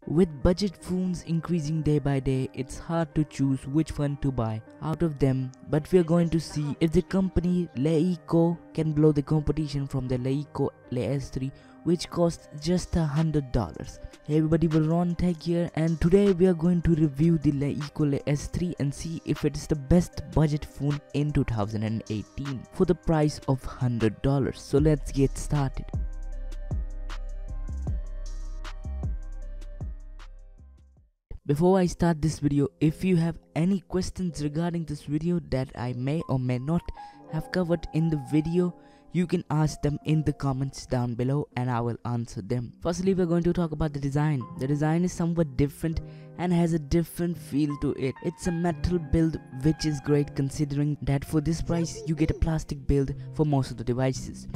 With budget phones increasing day by day, it's hard to choose which one to buy out of them, but we're going to see if the company Leiko can blow the competition from the Leiko S3, which costs just $100. Hey everybody, we're Ron Tech here, and today we are going to review the Leiko S3 and see if it is the best budget phone in 2018 for the price of $100. So let's get started. Before I start this video, if you have any questions regarding this video that I may or may not have covered in the video, you can ask them in the comments down below and I will answer them. Firstly, we're going to talk about the design. The design is somewhat different and has a different feel to it. It's a metal build, which is great considering that for this price you get a plastic build for most of the devices.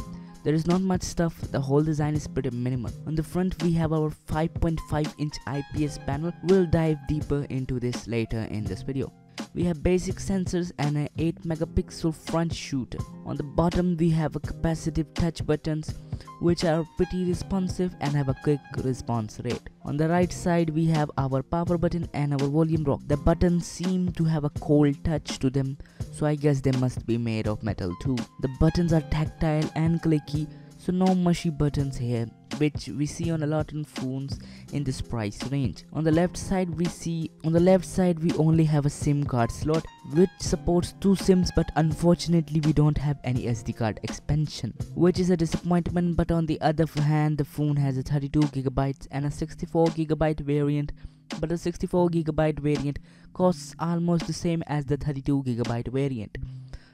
There is not much stuff, the whole design is pretty minimal. On the front we have our 5.5-inch IPS panel. We'll dive deeper into this later in this video. We have basic sensors and an 8-megapixel front shooter. On the bottom we have a capacitive touch buttons which are pretty responsive and have a quick response rate. On the right side we have our power button and our volume rock. The buttons seem to have a cold touch to them, so I guess they must be made of metal too. The buttons are tactile and clicky, so no mushy buttons here, which we see on a lot of phones in this price range. On the left side we only have a SIM card slot which supports 2 SIMs, but unfortunately we don't have any SD card expansion, which is a disappointment. But on the other hand, the phone has a 32GB and a 64GB variant, but the 64GB variant costs almost the same as the 32GB variant.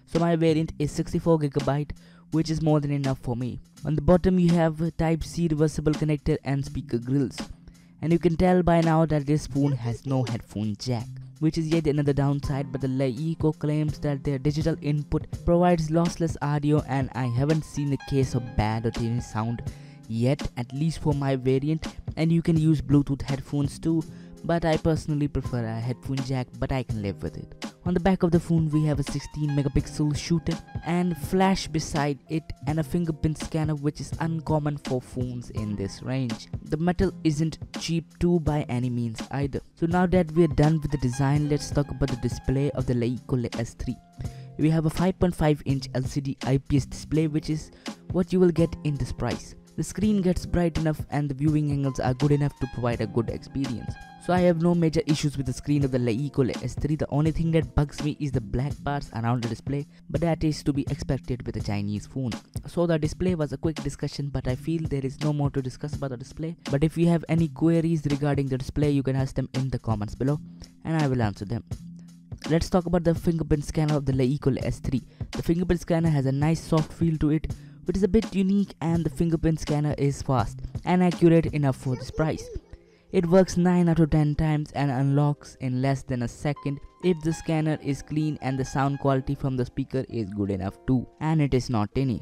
So my variant is 64GB, which is more than enough for me. On the bottom you have a Type-C reversible connector and speaker grills, and you can tell by now that this phone has no headphone jack, which is yet another downside. But the Leiko claims that their digital input provides lossless audio, and I haven't seen a case of bad or tiny sound yet, at least for my variant. And you can use Bluetooth headphones too, but I personally prefer a headphone jack, but I can live with it. On the back of the phone we have a 16-megapixel shooter and flash beside it, and a fingerprint scanner, which is uncommon for phones in this range. The metal isn't cheap too by any means either. So now that we're done with the design, let's talk about the display of the Leiko S3. We have a 5.5-inch LCD IPS display, which is what you will get in this price. The screen gets bright enough and the viewing angles are good enough to provide a good experience. So I have no major issues with the screen of the Leiko S3. The only thing that bugs me is the black bars around the display, but that is to be expected with a Chinese phone. So the display was a quick discussion, but I feel there is no more to discuss about the display. But if you have any queries regarding the display, you can ask them in the comments below and I will answer them. Let's talk about the fingerprint scanner of the Leiko S3. The fingerprint scanner has a nice soft feel to it, which is a bit unique, and the fingerprint scanner is fast and accurate enough for this price. It works 9 out of 10 times and unlocks in less than a second if the scanner is clean and the sound quality from the speaker is good enough too, and it is not tinny.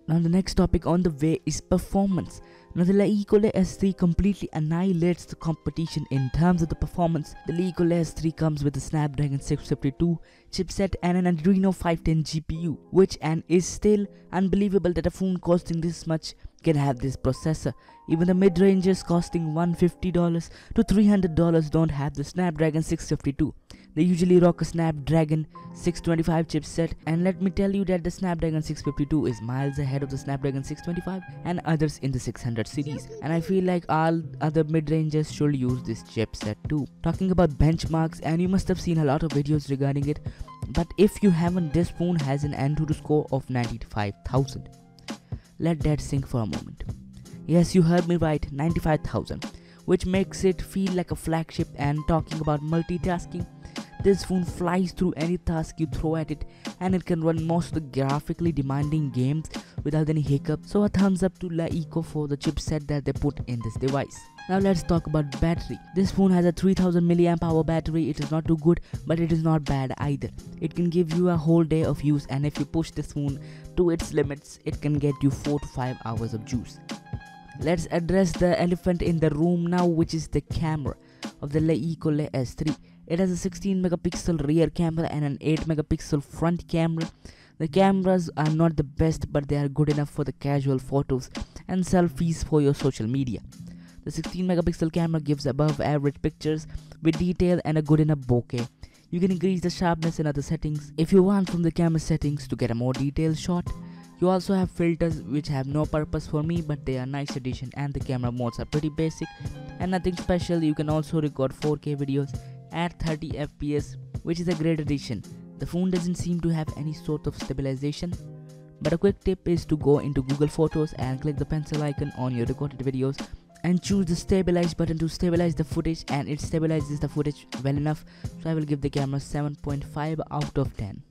Now the next topic on the way is performance. Now the Leiko S3 completely annihilates the competition in terms of the performance. The Leiko S3 comes with a Snapdragon 652 chipset and an Adreno 510 GPU, which is still unbelievable that a phone costing this much can have this processor. Even the mid-rangers costing $150 to $300 don't have the Snapdragon 652. They usually rock a Snapdragon 625 chipset, and let me tell you that the Snapdragon 652 is miles ahead of the Snapdragon 625 and others in the 600 series, and I feel like all other mid-rangers should use this chipset too. Talking about benchmarks, and you must have seen a lot of videos regarding it, but if you haven't, this phone has an Antutu score of 95,000. Let that sink for a moment. Yes, you heard me right, 95,000, which makes it feel like a flagship. And talking about multitasking, this phone flies through any task you throw at it, and it can run most of the graphically demanding games without any hiccup. So a thumbs up to Leiko for the chipset that they put in this device. Now let's talk about battery. This phone has a 3000 mAh battery. It is not too good, but it is not bad either. It can give you a whole day of use, and if you push this phone to its limits, it can get you 4 to 5 hours of juice. Let's address the elephant in the room now, which is the camera of the Leiko S3. It has a 16-megapixel rear camera and an 8-megapixel front camera. The cameras are not the best, but they are good enough for the casual photos and selfies for your social media. The 16 megapixel camera gives above average pictures with detail and a good enough bokeh. You can increase the sharpness in other settings if you want from the camera settings to get a more detailed shot. You also have filters which have no purpose for me, but they are nice addition, and the camera modes are pretty basic and nothing special. You can also record 4K videos at 30 fps, which is a great addition. The phone doesn't seem to have any sort of stabilization, but a quick tip is to go into Google Photos and click the pencil icon on your recorded videos and choose the stabilize button to stabilize the footage, and it stabilizes the footage well enough. So I will give the camera 7.5 out of 10.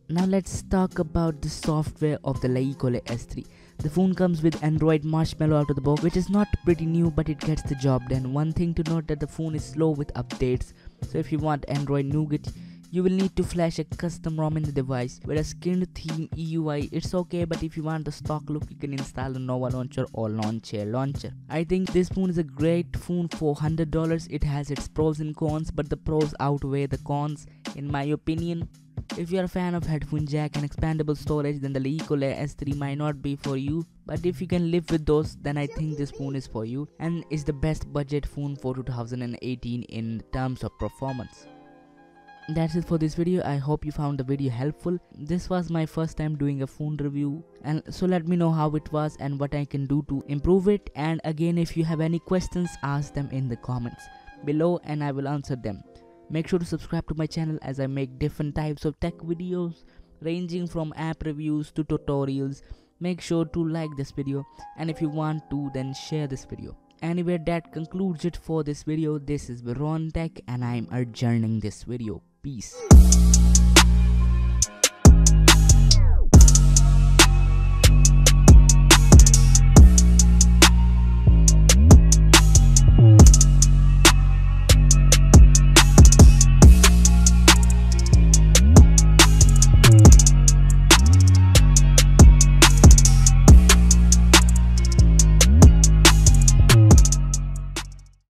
Now let's talk about the software of the LeiCole S3. The phone comes with Android Marshmallow out of the box, which is not pretty new, but it gets the job done. One thing to note that the phone is slow with updates, so if you want Android Nougat, you will need to flash a custom ROM in the device. With a skinned theme EUI, it's okay, but if you want the stock look, you can install a Nova Launcher or Launcher. I think this phone is a great phone for $100. It has its pros and cons, but the pros outweigh the cons in my opinion. If you are a fan of headphone jack and expandable storage, then the LeiCole S3 might not be for you, but if you can live with those, then I think this phone is for you and is the best budget phone for 2018 in terms of performance. That's it for this video. I hope you found the video helpful. This was my first time doing a phone review, and so let me know how it was and what I can do to improve it. And again, if you have any questions, ask them in the comments below and I will answer them. Make sure to subscribe to my channel as I make different types of tech videos ranging from app reviews to tutorials. Make sure to like this video, and if you want to, then share this video. Anyway, that concludes it for this video. This is Veron Tech and I am adjourning this video. Peace.